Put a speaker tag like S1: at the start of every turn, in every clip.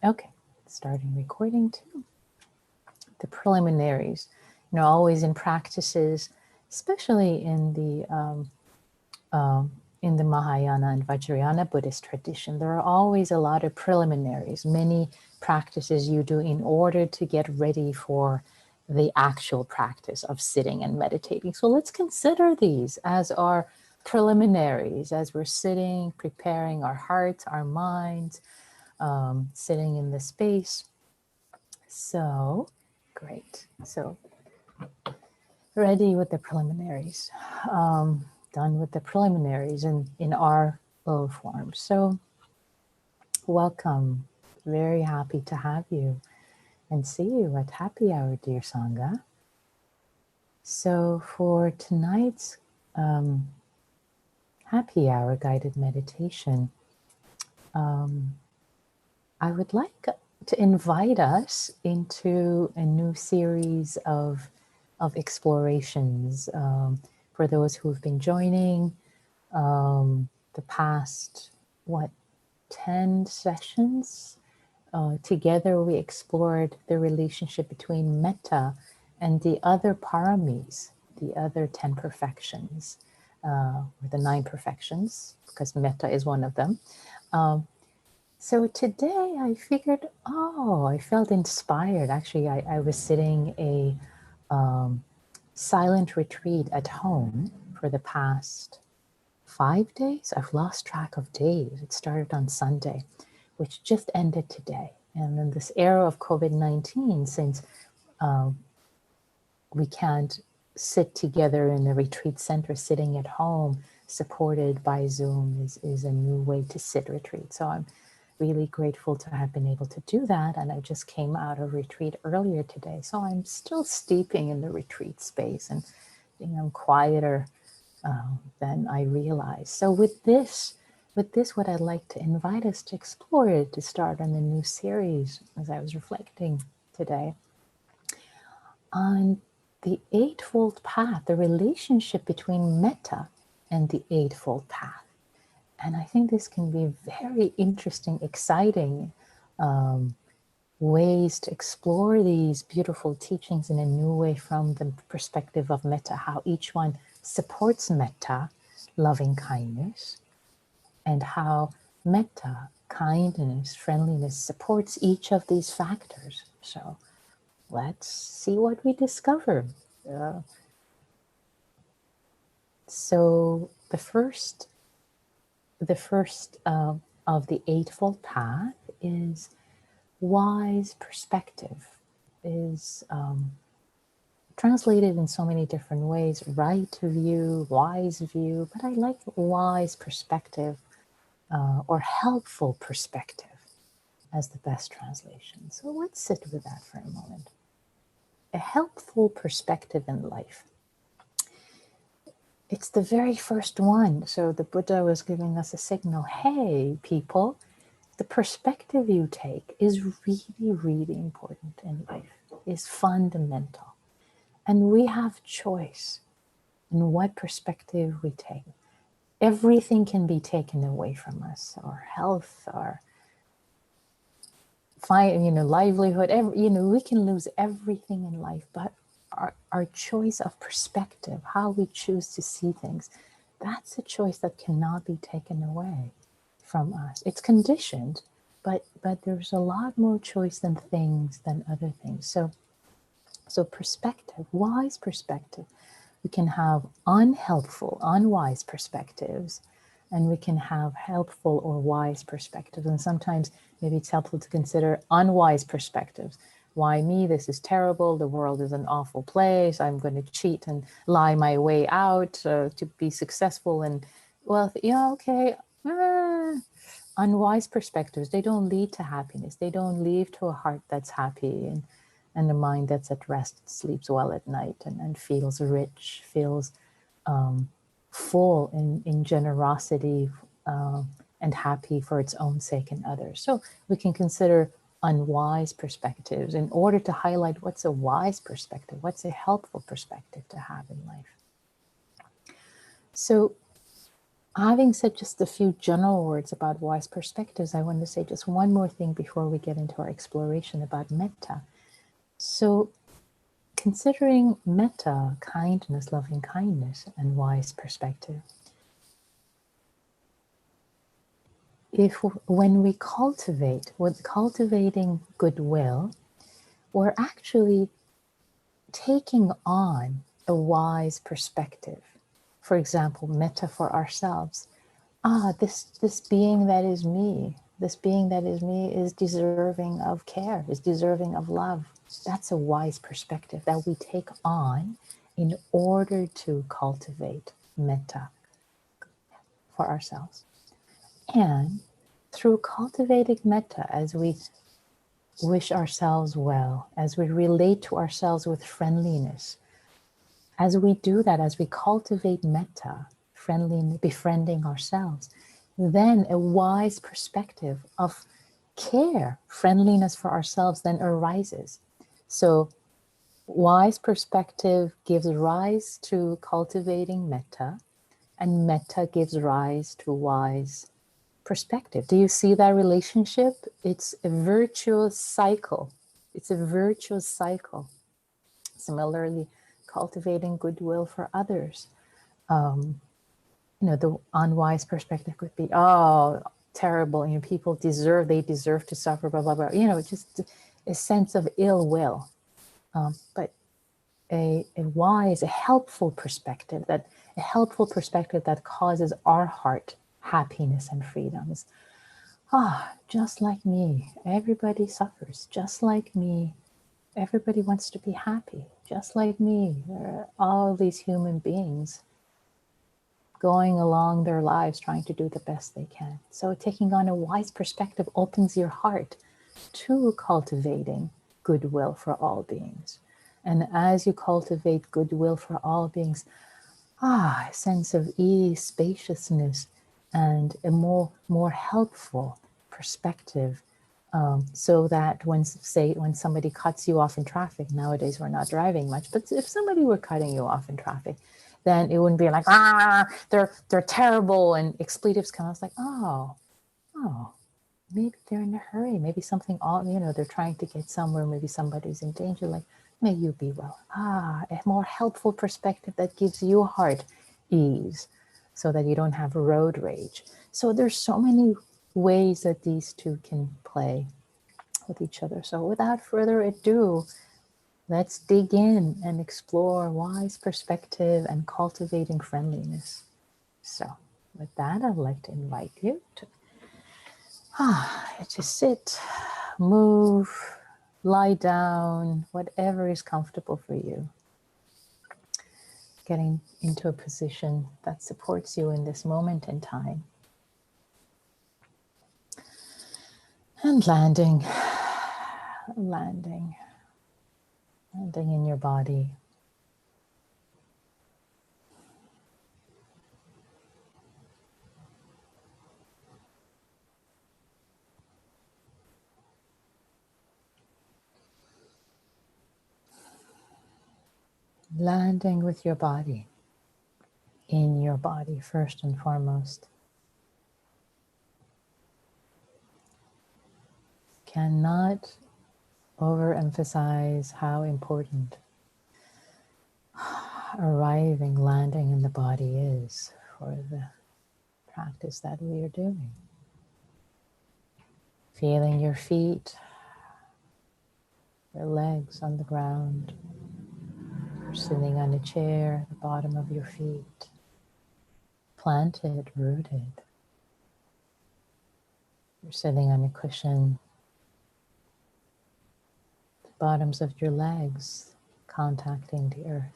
S1: Okay, starting recording too. The preliminaries, always in practices, especially in the Mahayana and Vajrayana Buddhist tradition, there are always a lot of preliminaries, many practices you do in order to get ready for the actual practice of sitting and meditating. So let's consider these as our preliminaries as we're sitting, preparing our hearts, our minds, sitting in the space. So, great. So, ready with the preliminaries. Done with the preliminaries in our little form. So, welcome. Very happy to have you and see you at Happy Hour, dear Sangha. So, for tonight's Happy Hour guided meditation, I would like to invite us into a new series of explorations for those who've been joining the past, 10 sessions. Together we explored the relationship between Metta and the other paramis, the other 10 perfections, or the 9 perfections, because Metta is one of them. So today I figured, I felt inspired. Actually, I was sitting a silent retreat at home for the past 5 days. I've lost track of days. It started on Sunday, which just ended today. And in this era of COVID-19, since we can't sit together in a retreat center, sitting at home, supported by Zoom is a new way to sit retreat. So I'm really grateful to have been able to do that. And I just came out of retreat earlier today. So I'm still steeping in the retreat space and I'm quieter than I realized. So with this, what I'd like to invite us to explore is to start on the new series, as I was reflecting today, on the Eightfold Path, the relationship between Metta and the Eightfold Path. And I think this can be very interesting, exciting ways to explore these beautiful teachings in a new way from the perspective of Metta, how each one supports Metta, loving kindness, and how Metta, kindness, friendliness, supports each of these factors. So let's see what we discover. So the first of the Eightfold Path is wise perspective, is translated in so many different ways: right view, wise view, but I like wise perspective or helpful perspective as the best translation. So let's sit with that for a moment. A helpful perspective in life. It's the very first one. So the Buddha was giving us a signal. Hey, people, the perspective you take is really, really important in life, is fundamental. And we have choice in what perspective we take. Everything can be taken away from us, our health, our livelihood, we can lose everything in life, but our choice of perspective, how we choose to see things, that's a choice that cannot be taken away from us. It's conditioned, but there's a lot more choice than other things. So perspective, wise perspective. We can have unhelpful, unwise perspectives, and we can have helpful or wise perspectives. And sometimes maybe it's helpful to consider unwise perspectives. Why me? This is terrible. The world is an awful place. I'm going to cheat and lie my way out to be successful and wealthy. Yeah, okay. Unwise perspectives, they don't lead to happiness. They don't lead to a heart that's happy and a mind that's at rest, sleeps well at night and feels rich, feels full in generosity and happy for its own sake and others. So we can consider unwise perspectives in order to highlight what's a wise perspective, what's a helpful perspective to have in life. So having said just a few general words about wise perspectives, I want to say just one more thing before we get into our exploration about metta. So, considering metta, kindness, loving kindness, and wise perspective, when we cultivating goodwill, we're actually taking on a wise perspective. For example, metta for ourselves. This being that is me, is deserving of care, is deserving of love. That's a wise perspective that we take on in order to cultivate metta for ourselves. And through cultivating metta, as we wish ourselves well, as we relate to ourselves with friendliness, as we do that, as we cultivate metta, befriending ourselves, then a wise perspective of care, friendliness for ourselves then arises. So wise perspective gives rise to cultivating metta, and metta gives rise to wise perspective. Do you see that relationship? It's a virtuous cycle. It's a virtuous cycle. Similarly, cultivating goodwill for others. The unwise perspective could be, oh, terrible, people they deserve to suffer, blah, blah, blah. Just a sense of ill will. But a helpful perspective that causes our heart happiness and freedom is, just like me, everybody suffers. Just like me, everybody wants to be happy. Just like me, there are all these human beings going along their lives trying to do the best they can. So taking on a wise perspective opens your heart to cultivating goodwill for all beings. And as you cultivate goodwill for all beings, a sense of ease, spaciousness, and a more helpful perspective. So that when somebody cuts you off in traffic, nowadays we're not driving much, but if somebody were cutting you off in traffic, then it wouldn't be like, they're terrible, and expletives come out. It's like, oh, maybe they're in a hurry. Maybe something, they're trying to get somewhere. Maybe somebody's in danger. Like, may you be well. A more helpful perspective that gives you heart ease so that you don't have road rage. So there's so many ways that these two can play with each other. So without further ado, let's dig in and explore wise perspective and cultivating friendliness. So with that, I'd like to invite you to just sit, move, lie down, whatever is comfortable for you. Getting into a position that supports you in this moment in time. And landing in your body. Landing with your body, in your body first and foremost. Cannot overemphasize how important landing in the body is for the practice that we are doing. Feeling your feet, your legs on the ground. You're sitting on a chair, the bottom of your feet, planted, rooted. You're sitting on a cushion, the bottoms of your legs contacting the earth.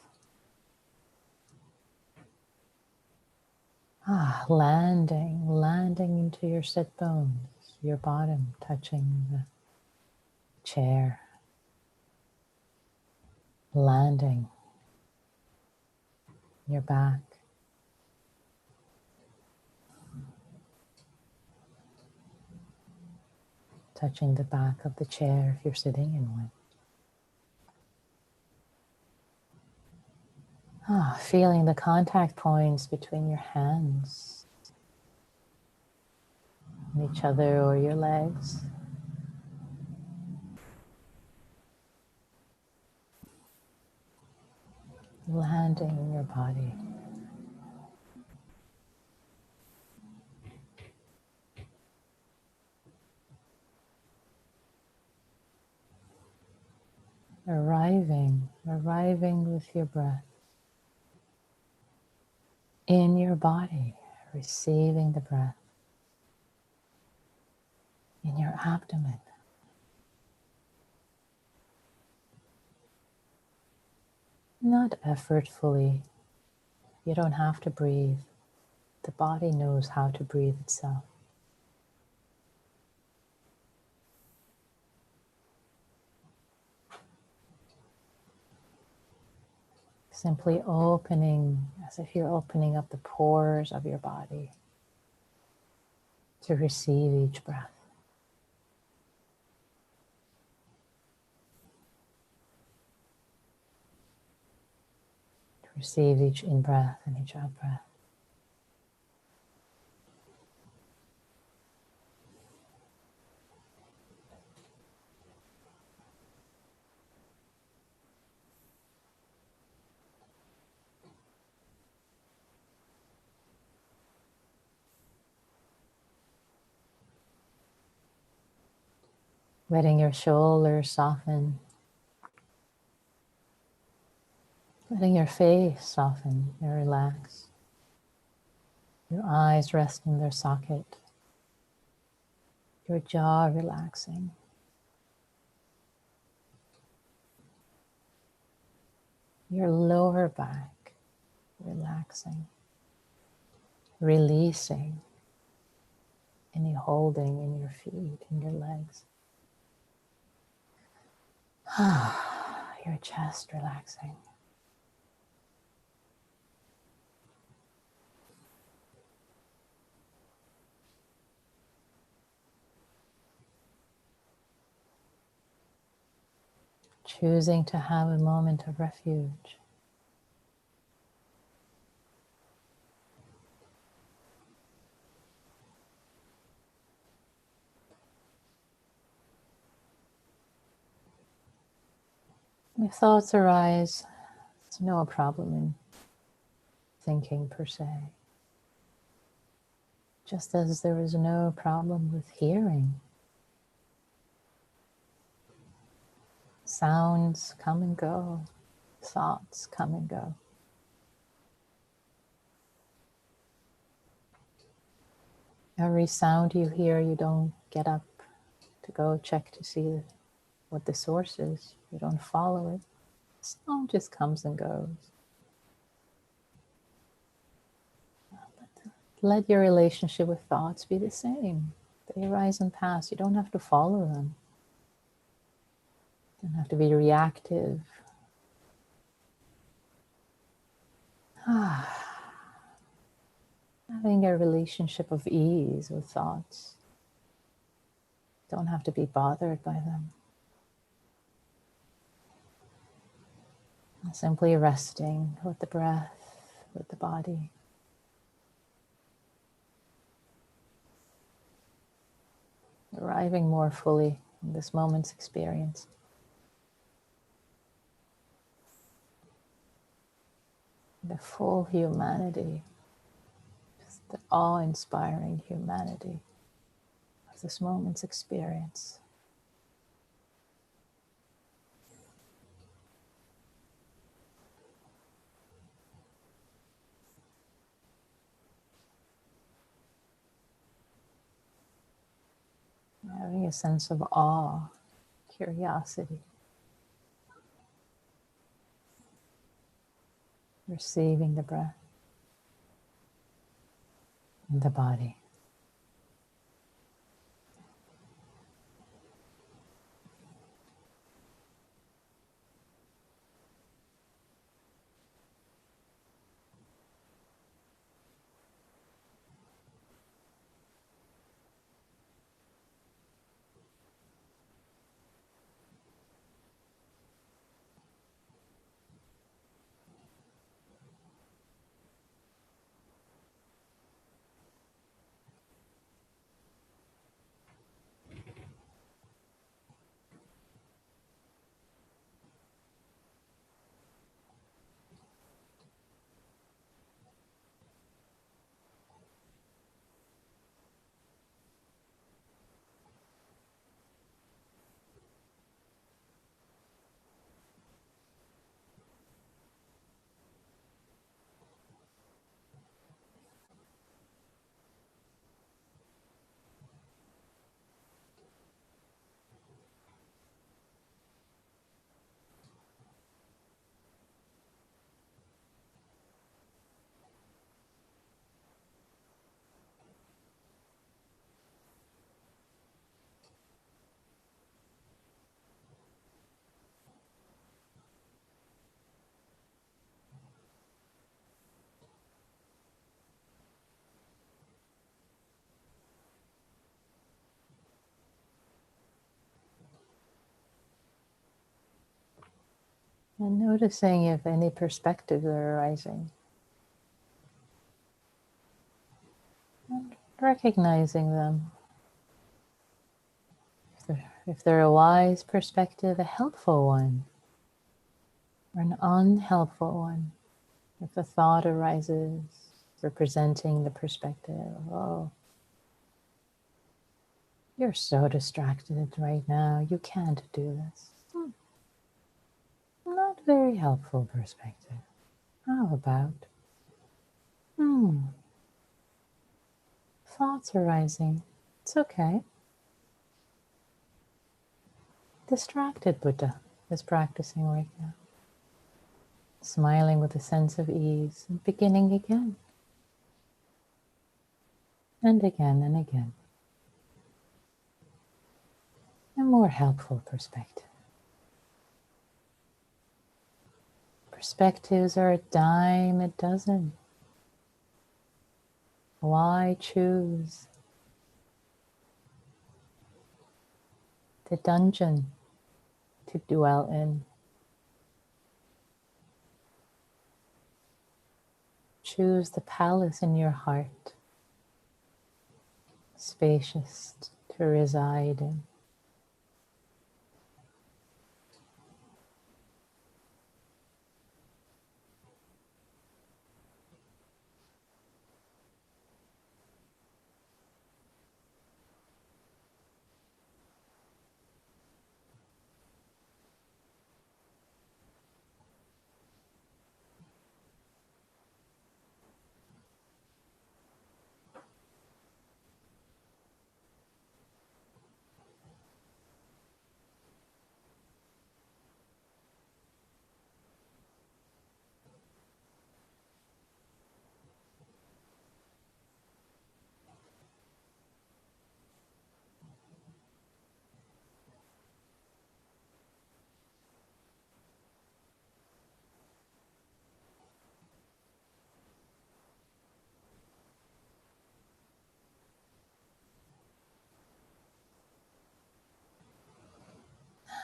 S1: Landing into your sit bones, your bottom touching the chair. Landing your back. Touching the back of the chair if you're sitting in one. Feeling the contact points between your hands, on each other or your legs. Landing in your body. Arriving with your breath in your body, receiving the breath in your abdomen. Not effortfully. You don't have to breathe. The body knows how to breathe itself. Simply opening, as if you're opening up the pores of your body to receive each breath. To receive each in-breath and each out-breath. Letting your shoulders soften. Letting your face soften and relax. Your eyes rest in their socket. Your jaw relaxing. Your lower back relaxing. Releasing any holding in your feet, in your legs. Your chest relaxing. Choosing to have a moment of refuge. If thoughts arise, it's no problem in thinking per se. Just as there is no problem with hearing. Sounds come and go. Thoughts come and go. Every sound you hear, you don't get up to go check to see what the source is. You don't follow it. Sound just comes and goes. Let your relationship with thoughts be the same. They arise and pass. You don't have to follow them. You don't have to be reactive. Having a relationship of ease with thoughts. Don't have to be bothered by them. Simply resting with the breath, with the body. Arriving more fully in this moment's experience. The full humanity, just the awe-inspiring humanity of this moment's experience. Having a sense of awe, curiosity. Receiving the breath in the body. And noticing if any perspectives are arising. And recognizing them. If they're a wise perspective, a helpful one, or an unhelpful one. If a thought arises representing the perspective, oh, you're so distracted right now, you can't do this. Not very helpful perspective. How about, thoughts arising. It's okay. Distracted Buddha is practicing right now. Smiling with a sense of ease and beginning again. And again and again. A more helpful perspective. Perspectives are a dime a dozen. Why choose the dungeon to dwell in? Choose the palace in your heart, spacious to reside in.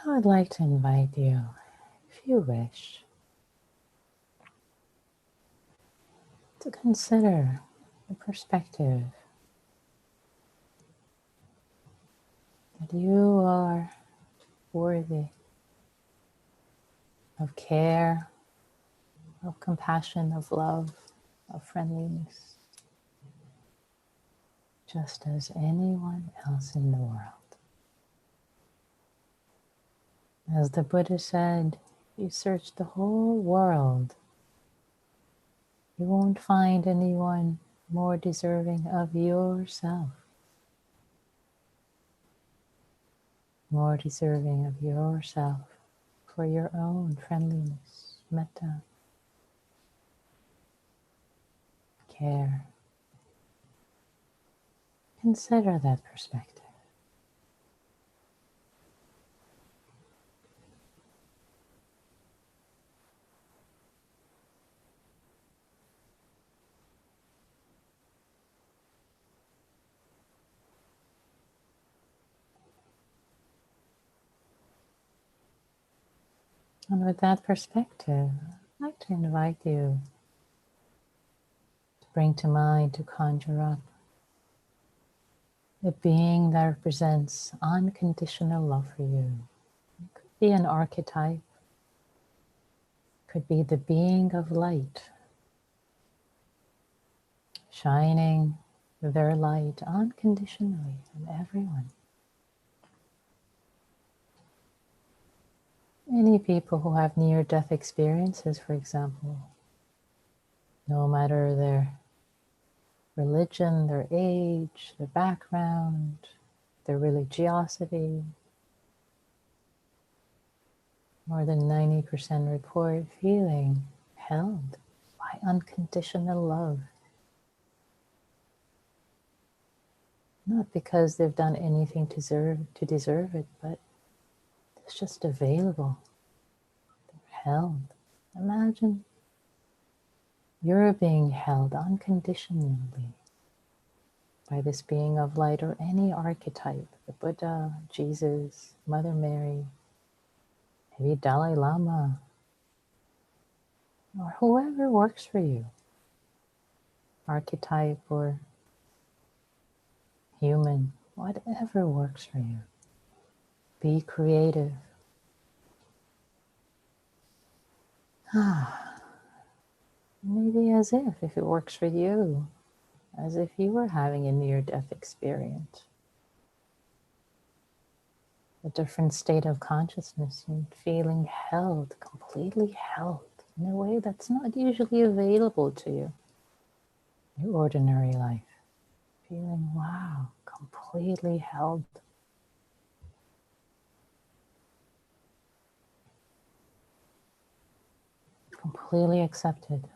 S1: I would like to invite you, if you wish, to consider the perspective that you are worthy of care, of compassion, of love, of friendliness, just as anyone else in the world. As the Buddha said, you search the whole world, you won't find anyone more deserving of yourself, more deserving of yourself for your own friendliness, metta, care. Consider that perspective. And with that perspective, I'd like to invite you to bring to mind, to conjure up a being that represents unconditional love for you. It could be an archetype, could be the being of light, shining their light unconditionally on everyone. Many people who have near-death experiences, for example, no matter their religion, their age, their background, their religiosity, more than 90% report feeling held by unconditional love. Not because they've done anything to deserve it, but it's just available. They're held. Imagine you're being held unconditionally by this being of light or any archetype, the Buddha, Jesus, Mother Mary, maybe Dalai Lama, or whoever works for you, archetype or human, whatever works for you. Be creative. Maybe as if it works for you, as if you were having a near-death experience. A different state of consciousness and feeling held, completely held in a way that's not usually available to you. Your ordinary life. Feeling, wow, completely held. Completely accepted.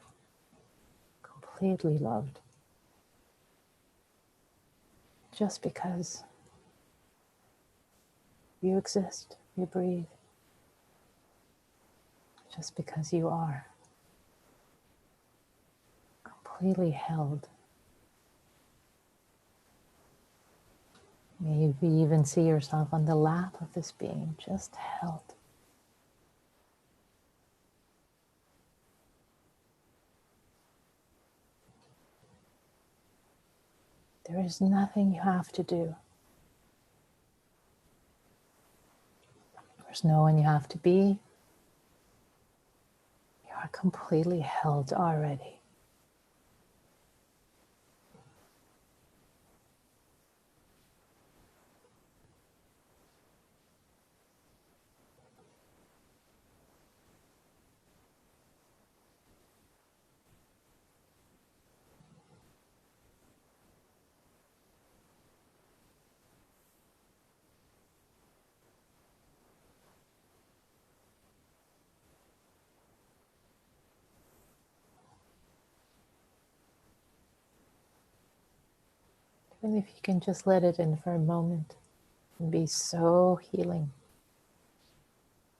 S1: Completely loved. Just because you exist, you breathe. Just because you are. Completely held. Maybe even see yourself on the lap of this being, just held. There is nothing you have to do. There's no one you have to be. You are completely held already. Even if you can just let it in for a moment and be so healing,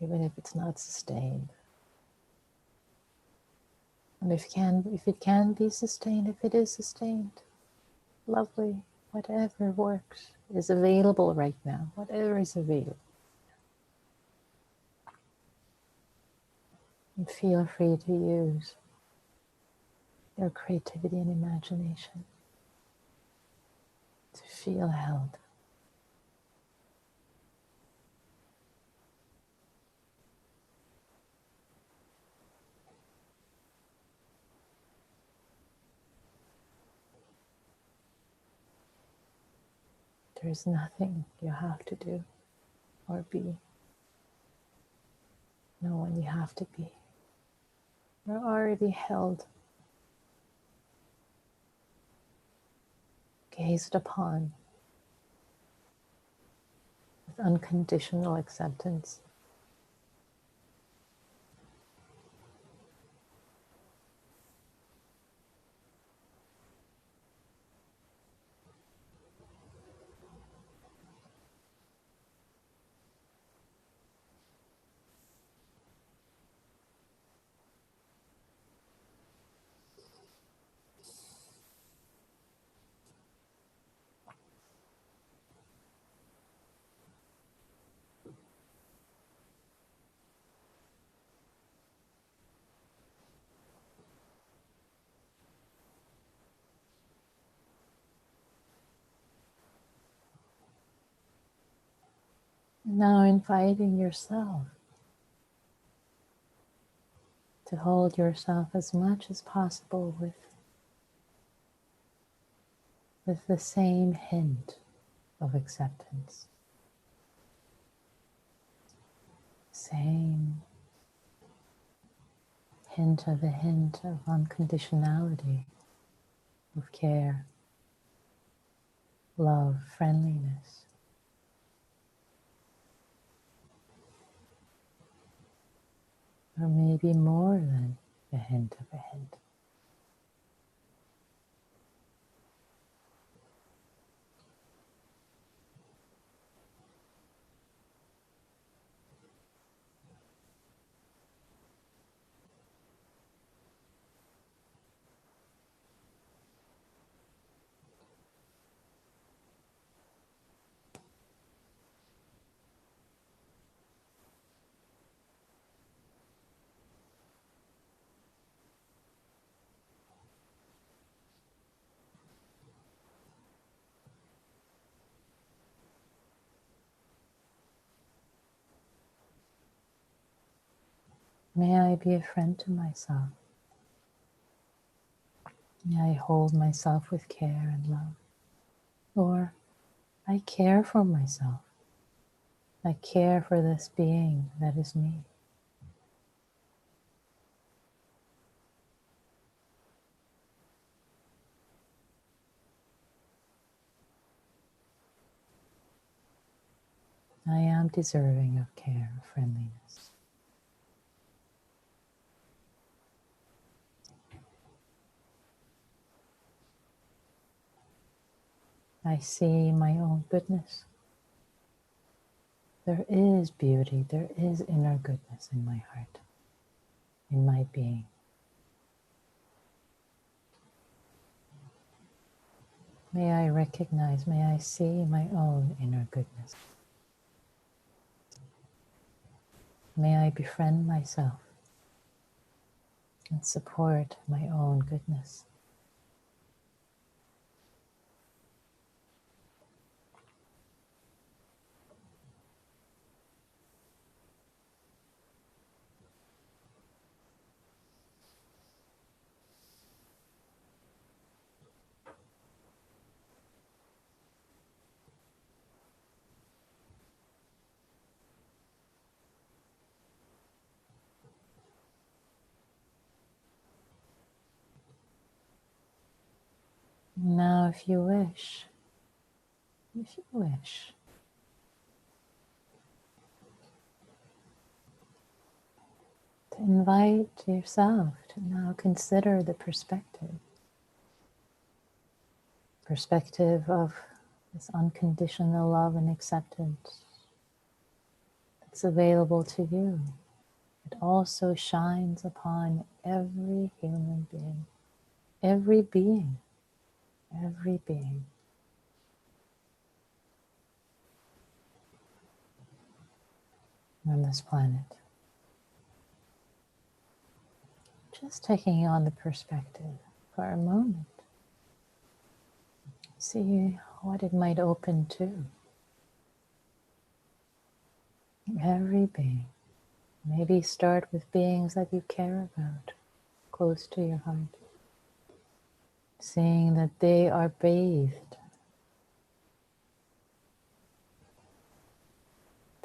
S1: even if it's not sustained. And if it can be sustained, if it is sustained, lovely, whatever works is available right now, whatever is available. And feel free to use your creativity and imagination to feel held. There is nothing you have to do or be. No one you have to be. You're already held, gazed upon with unconditional acceptance. Now inviting yourself to hold yourself as much as possible with the same hint of acceptance. Same hint of unconditionality, of care, love, friendliness. Or maybe more than a hint of a hint. May I be a friend to myself. May I hold myself with care and love. Or I care for myself. I care for this being that is me. I am deserving of care, friendliness. I see my own goodness. There is beauty, there is inner goodness in my heart, in my being. May I recognize, may I see my own inner goodness. May I befriend myself and support my own goodness. Now, if you wish, to invite yourself to now consider the perspective of this unconditional love and acceptance that's available to you. It also shines upon every human being, every being, every being on this planet. Just taking on the perspective for a moment. See what it might open to. Every being. Maybe start with beings that you care about, close to your heart. Seeing that they are bathed.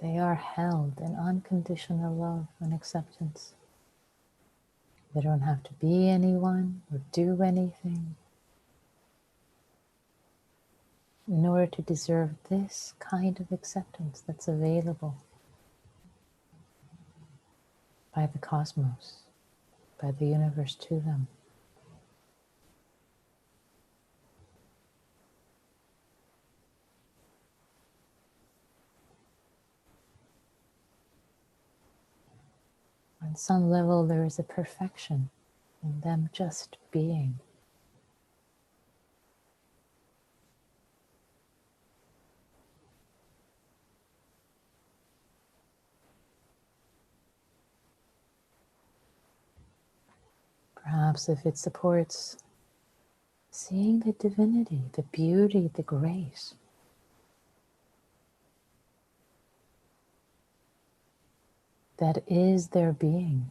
S1: They are held in unconditional love and acceptance. They don't have to be anyone or do anything in order to deserve this kind of acceptance that's available by the cosmos, by the universe to them. On some level, there is a perfection in them just being. Perhaps if it supports seeing the divinity, the beauty, the grace that is their being,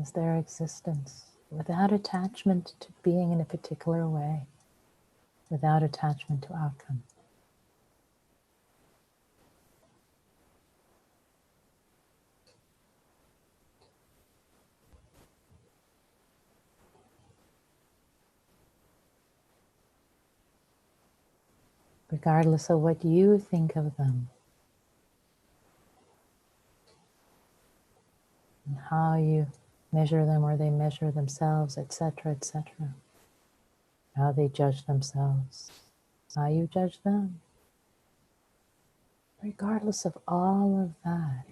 S1: is their existence, without attachment to being in a particular way, without attachment to outcome. Regardless of what you think of them and how you measure them or they measure themselves, etc., etc. How they judge themselves, how you judge them. Regardless of all of that,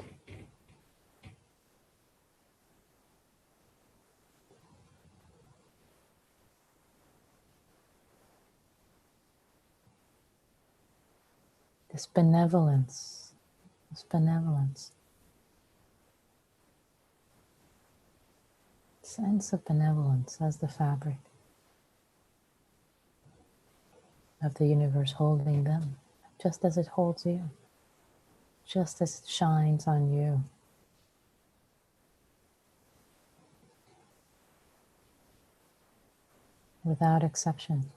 S1: this benevolence, sense of benevolence as the fabric of the universe holding them, just as it holds you, just as it shines on you. without exception.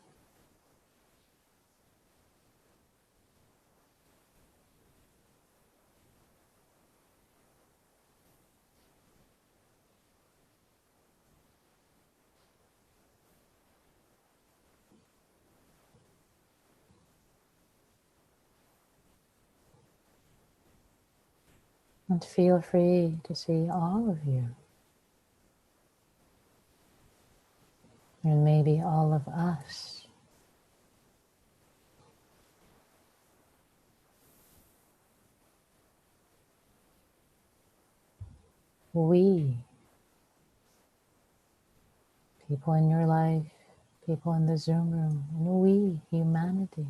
S1: And feel free to see all of you, and maybe all of us. We, people in your life, people in the Zoom room, and we, humanity.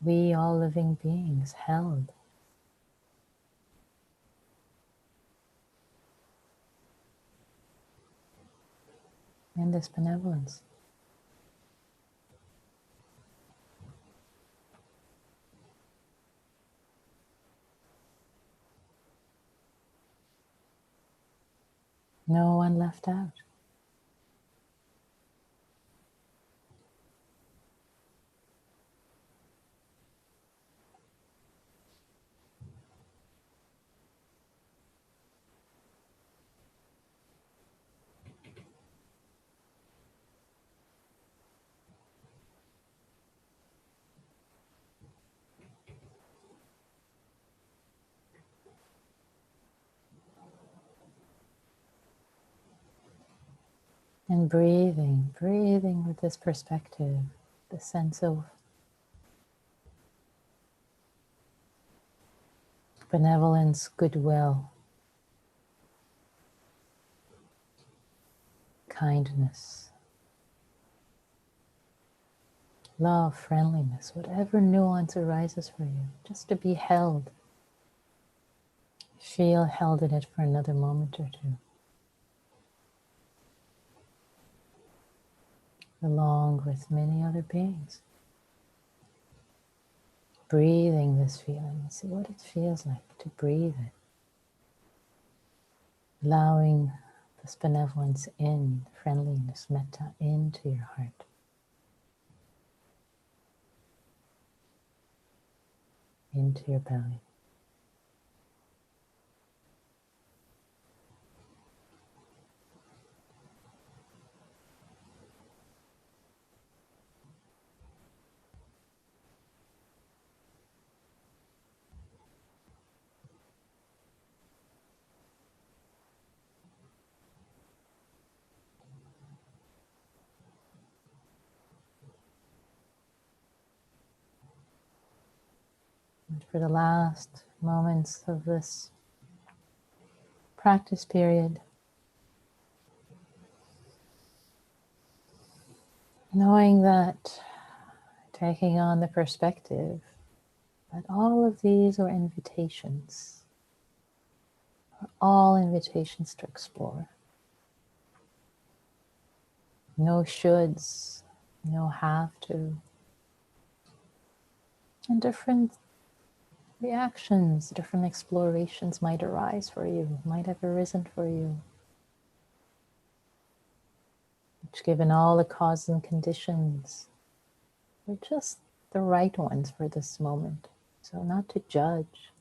S1: We, all living beings, held in this benevolence. No one left out. And breathing, breathing with this perspective, the sense of benevolence, goodwill, kindness, love, friendliness, whatever nuance arises for you, just to be held. Feel held in it for another moment or two, along with many other beings. Breathing this feeling, see what it feels like to breathe it. Allowing this benevolence in, friendliness, metta, into your heart, into your belly. And for the last moments of this practice period, knowing that, taking on the perspective that all of these are invitations, are all invitations to explore. No shoulds, no have to, and different reactions, different explorations might arise for you, might have arisen for you, which, given all the causes and conditions, are just the right ones for this moment. So not to judge,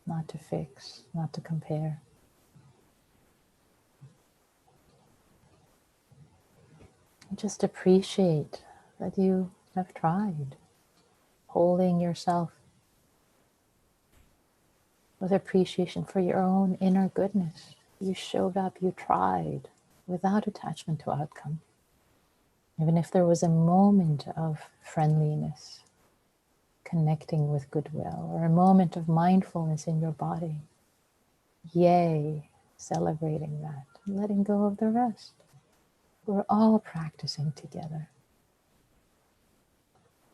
S1: not to fix, not to compare. Just appreciate that you have tried, holding yourself with appreciation for your own inner goodness. You showed up, you tried, without attachment to outcome. Even if there was a moment of friendliness, connecting with goodwill, or a moment of mindfulness in your body, yay, celebrating that, letting go of the rest. We're all practicing together.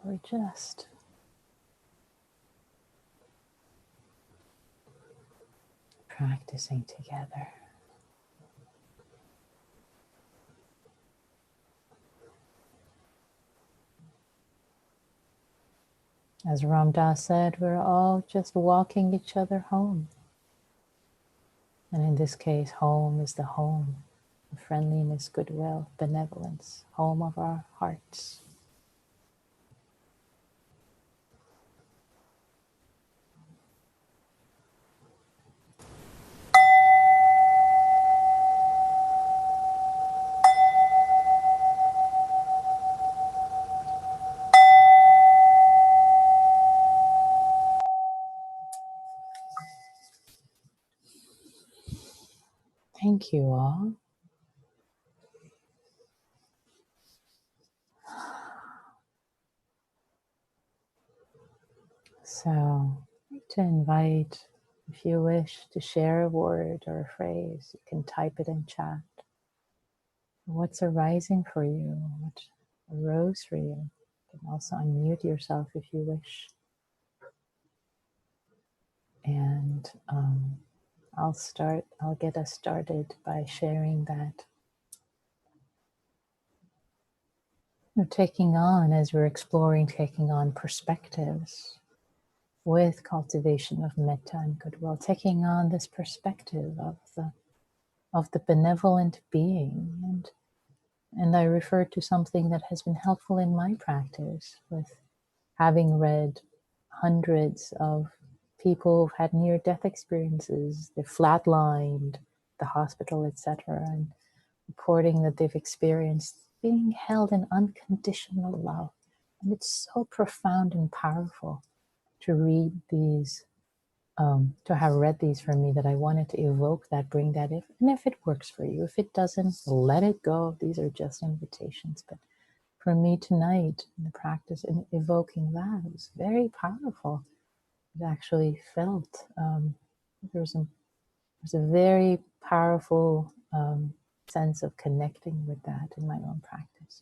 S1: We're just practicing together. As Ram Dass said, we're all just walking each other home. And in this case, home is the home of friendliness, goodwill, benevolence, home of our hearts. Thank you all. So, I'd like to invite, if you wish to share a word or a phrase, you can type it in chat. What's arising for you? What arose for you? You can also unmute yourself if you wish. And I'll get us started by sharing that. Taking on, as we're exploring, taking on perspectives with cultivation of metta and goodwill, taking on this perspective of the benevolent being. And I refer to something that has been helpful in my practice, with having read hundreds of people who've had near-death experiences, they're flatlined, the hospital, etc., and reporting that they've experienced being held in unconditional love. And it's so profound and powerful to read these, to have read these for me, that I wanted to evoke that, bring that in. And if it works for you, if it doesn't, let it go. These are just invitations. But for me tonight, in the practice in evoking that, it was very powerful. It actually felt there's a very powerful sense of connecting with that in my own practice,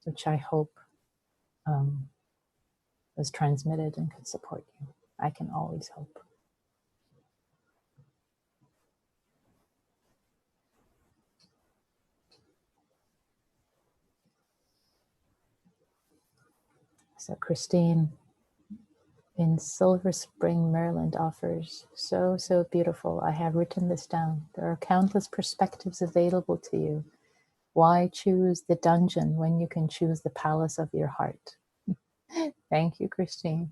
S1: which I hope was transmitted and could support you. I can always hope. So Christine in Silver Spring, Maryland offers, so beautiful. I have written this down. There are countless perspectives available to you. Why choose the dungeon when you can choose the palace of your heart? Thank you, Christine.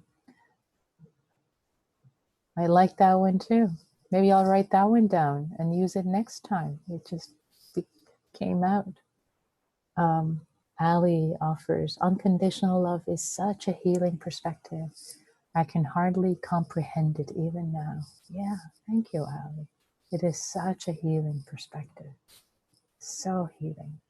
S1: I like that one too. Maybe I'll write that one down and use it next time. It just came out. Ali offers, unconditional love is such a healing perspective. I can hardly comprehend it even now. Yeah, thank you, Ali. It is such a healing perspective. So healing.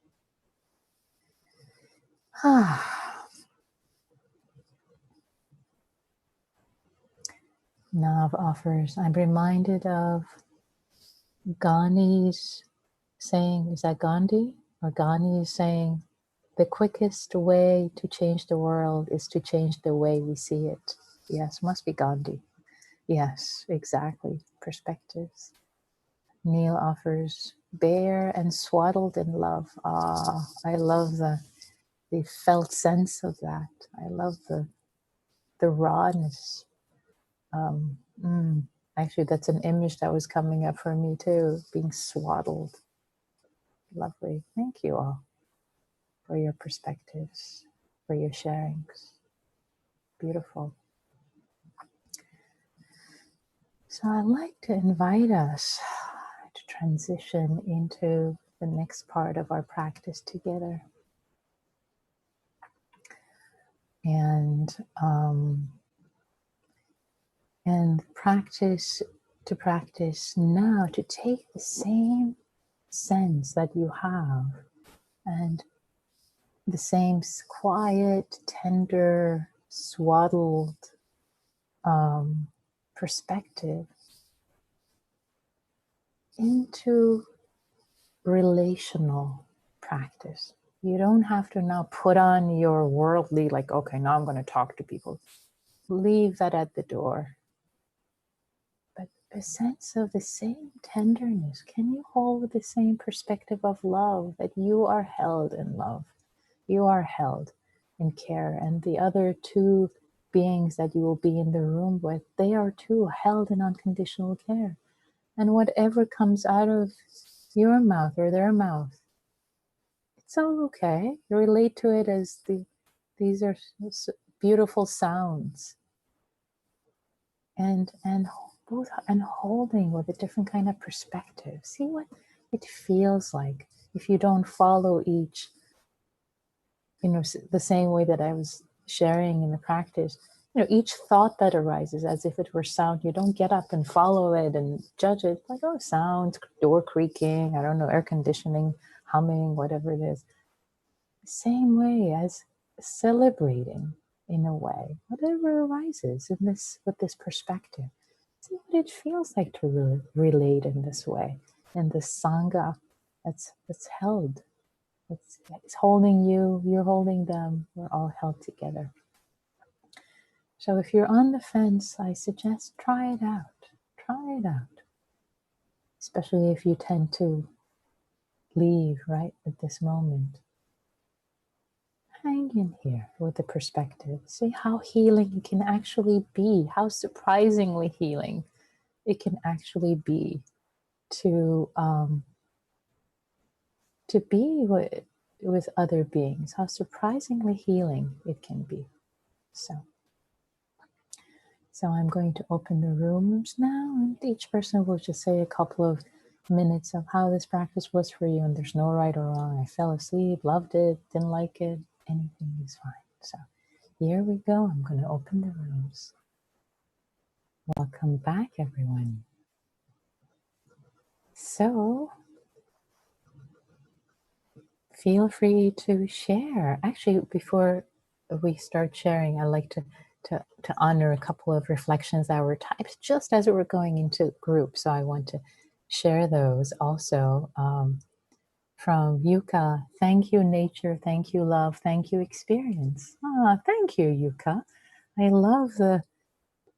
S1: Nav offers, I'm reminded of Ghani's saying, is that Gandhi? Or Ghani is saying, the quickest way to change the world is to change the way we see it. Yes, must be Gandhi. Yes, exactly. Perspectives. Neil offers, bare and swaddled in love. Ah, I love the felt sense of that. I love the rawness. Actually, that's an image that was coming up for me too, being swaddled. Lovely. Thank you all for your perspectives, for your sharings. Beautiful. So I'd like to invite us to transition into the next part of our practice together. And practice now, to take the same sense that you have and the same quiet, tender, swaddled perspective into relational practice. You don't have to now put on your worldly, like, okay, now I'm going to talk to people. Leave that at the door. But a sense of the same tenderness. Can you hold the same perspective of love, that you are held in love? You are held in care. And the other two beings that you will be in the room with, they are too held in unconditional care. And whatever comes out of your mouth or their mouth, it's all okay. Relate to it as these are beautiful sounds. And both and holding with a different kind of perspective. See what it feels like if you don't follow each, the same way that I was sharing in the practice. Each thought that arises as if it were sound, you don't get up and follow it and judge it like, oh, sound, door creaking, I don't know, air conditioning, humming, whatever it is. Same way as celebrating, in a way, whatever arises in this with this perspective. See what it feels like to relate in this way, in the sangha that's held. It's holding you, you're holding them, we're all held together. So if you're on the fence, I suggest try it out. Try it out. Especially if you tend to leave right at this moment. Hang in here with the perspective. See how healing it can actually be, how surprisingly healing it can actually be to be with other beings, how surprisingly healing it can be. So I'm going to open the rooms now, and each person will just say a couple of minutes of how this practice was for you, and there's no right or wrong. I fell asleep, loved it, didn't like it, anything is fine. So here we go. I'm going to open the rooms. Welcome back, everyone. So feel free to share. Actually, before we start sharing, I'd like to honor a couple of reflections that were typed just as we were going into group. So I want to share those also. From Yuka, thank you, nature, thank you, love, thank you, experience. Thank you, Yuka. I love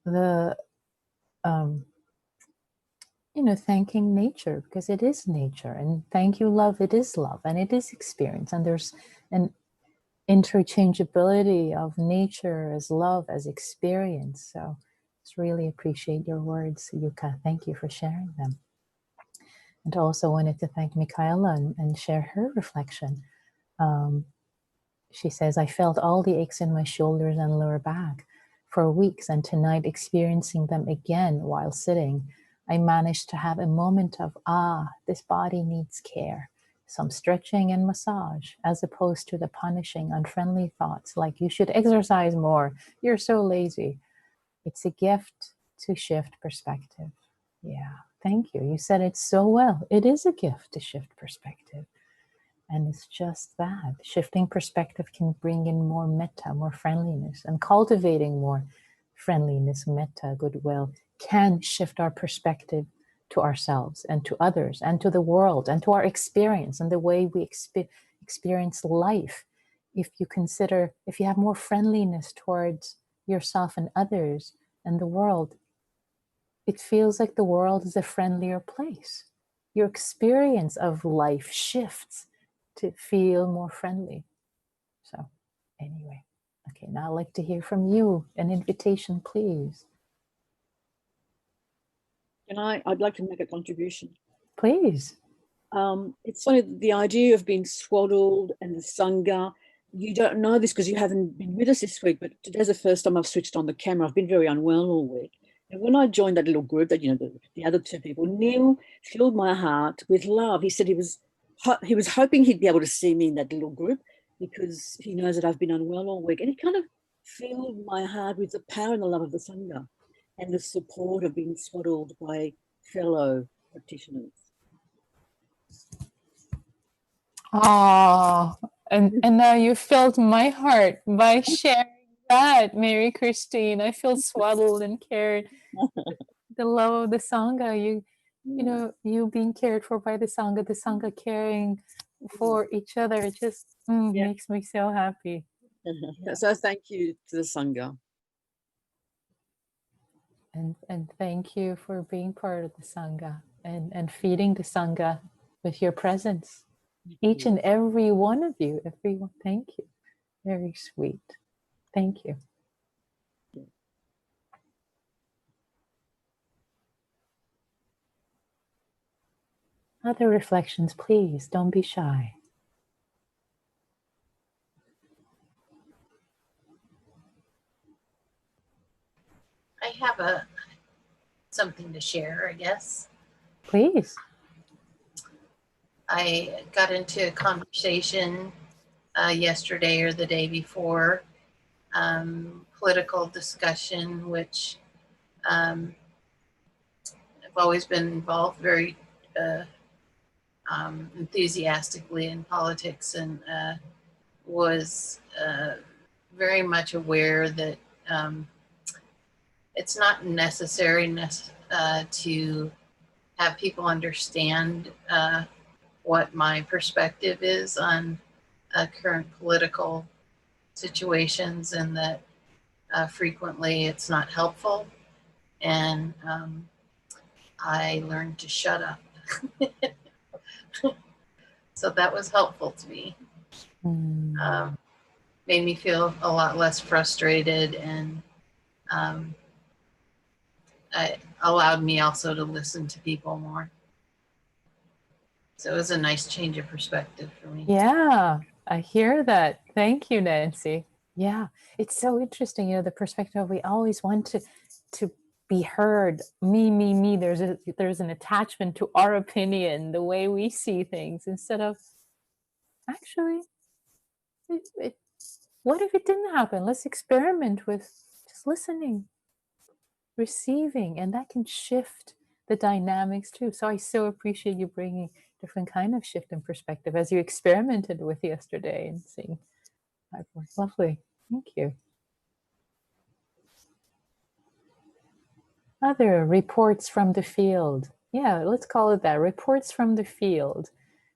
S1: the thanking nature, because it is nature, and thank you, love, it is love, and it is experience, and there's an interchangeability of nature as love, as experience. So just really appreciate your words, Yuka. Thank you for sharing them. And also wanted to thank Michaela and share her reflection. She says, I felt all the aches in my shoulders and lower back for weeks, and tonight, experiencing them again while sitting, I managed to have a moment of, this body needs care. Some stretching and massage, as opposed to the punishing, unfriendly thoughts like, you should exercise more, you're so lazy. It's a gift to shift perspective. Yeah, thank you. You said it so well. It is a gift to shift perspective. And it's just that. Shifting perspective can bring in more metta, more friendliness, and cultivating more friendliness, metta, goodwill, can shift our perspective to ourselves and to others and to the world and to our experience and the way we experience life. If you have more friendliness towards yourself and others and the world, it feels like the world is a friendlier place. Your experience of life shifts to feel more friendly. So anyway, okay, now I'd like to hear from you. An invitation, please.
S2: I'd like to make a contribution.
S1: Please.
S2: It's funny, the idea of being swaddled and the Sangha, you don't know this because you haven't been with us this week, but today's the first time I've switched on the camera. I've been very unwell all week. And when I joined that little group that, the other two people, Neil filled my heart with love. He said he was hoping he'd be able to see me in that little group because he knows that I've been unwell all week. And he kind of filled my heart with the power and the love of the Sangha and the support of being swaddled by fellow practitioners.
S1: Oh, and now you filled my heart by sharing that, Mary Christine. I feel swaddled and cared. The love of the Sangha, you being cared for by the Sangha caring for each other, it just makes me so happy.
S2: So thank you to the Sangha.
S1: And thank you for being part of the Sangha and feeding the Sangha with your presence. Each and every one of you, everyone, thank you. Very sweet. Thank you. Other reflections, please, don't be shy.
S3: I have something to share, I guess.
S1: Please.
S3: I got into a conversation yesterday or the day before, political discussion, which I've always been involved very enthusiastically in politics, and was very much aware that it's not necessary to have people understand what my perspective is on current political situations, and that frequently it's not helpful. And I learned to shut up. So that was helpful to me. Made me feel a lot less frustrated, and it allowed me also to listen to people more. So it was a nice change of perspective for me.
S1: Yeah, I hear that. Thank you, Nancy. Yeah, it's so interesting, the perspective we always want to be heard. Me. There's an attachment to our opinion, the way we see things, instead of actually, what if it didn't happen? Let's experiment with just listening, receiving, and that can shift the dynamics too. So I so appreciate you bringing different kind of shift in perspective as you experimented with yesterday and seeing how it works. Lovely. Thank you. Other reports from the field. Yeah, let's call it that. Reports from the field.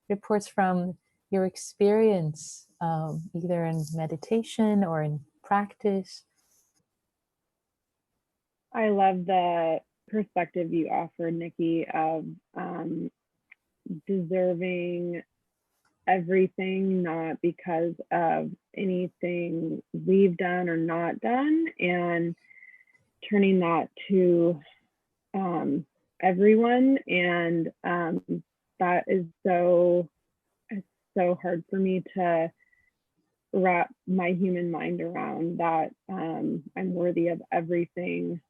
S1: Reports from your experience, either in meditation or in practice.
S4: I love the perspective you offered, Nikki, of deserving everything, not because of anything we've done or not done, and turning that to everyone. And that is so hard for me to wrap my human mind around, that I'm worthy of everything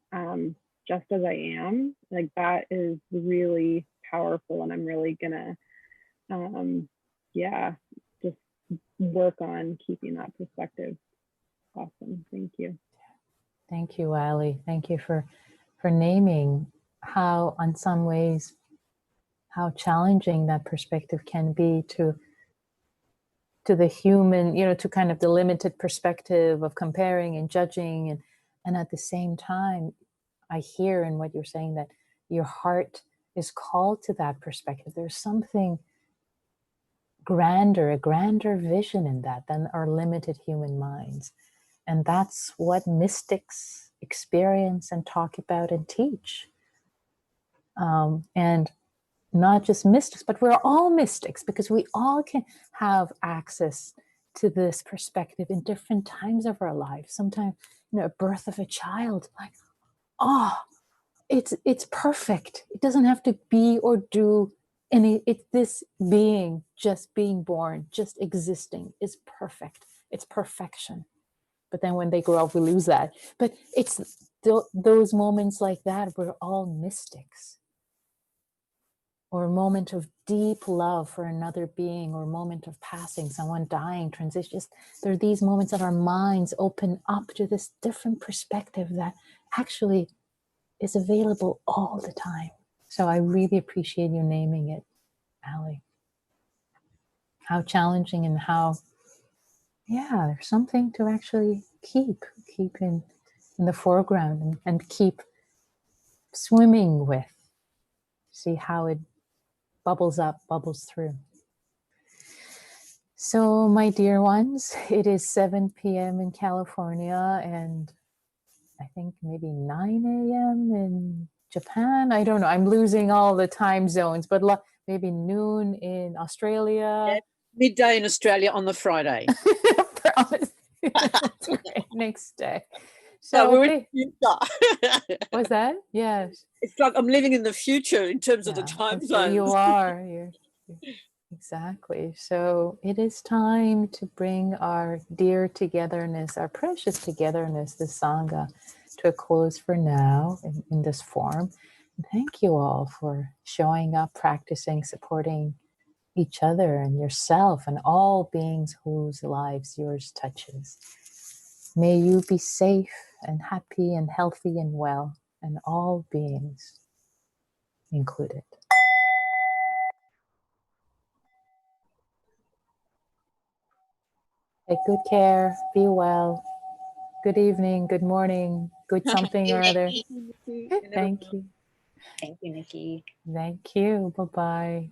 S4: just as I am. Like, that is really powerful, and I'm really gonna just work on keeping that perspective. Awesome. Thank you.
S1: Thank you, Ali. Thank you for naming how, in some ways, how challenging that perspective can be to the human, to kind of the limited perspective of comparing and judging, and at the same time, I hear in what you're saying that your heart is called to that perspective. There's something grander, a grander vision in that than our limited human minds. And that's what mystics experience and talk about and teach. And not just mystics, but we're all mystics, because we all can have access to this perspective in different times of our life. Sometimes, a birth of a child, like, it's perfect. It doesn't have to be or do any. It's this being, just being born, just existing, is perfect. It's perfection. But then when they grow up, we lose that. But it's those moments like that, we're all mystics. Or a moment of deep love for another being, or a moment of passing, someone dying, transition. There are these moments that our minds open up to this different perspective that actually is available all the time. So I really appreciate you naming it, Ali. How challenging, and how, there's something to actually keep in the foreground, and keep swimming with. See how it bubbles up, bubbles through. So, my dear ones, it is 7 p.m. in California, and I think maybe 9 a.m. in Japan. I don't know. I'm losing all the time zones, but maybe noon in Australia.
S2: Yeah, midday in Australia on the Friday.
S1: That's right, next day.
S2: So
S1: So
S2: we're in the future.
S1: what's that? Yes.
S2: It's like I'm living in the future in terms of the
S1: Yeah,
S2: time
S1: so you
S2: zones.
S1: are. Exactly. So it is time to bring our dear togetherness, our precious togetherness, the Sangha, to a close for now in this form. And thank you all for showing up, practicing, supporting each other and yourself and all beings whose lives yours touches. May you be safe and happy and healthy and well, and all beings included. Take good care, be well. Good evening, good morning, good something or other.
S2: Nikki,
S1: Thank you.
S5: Thank you, Nikki.
S1: Thank you. Bye-bye.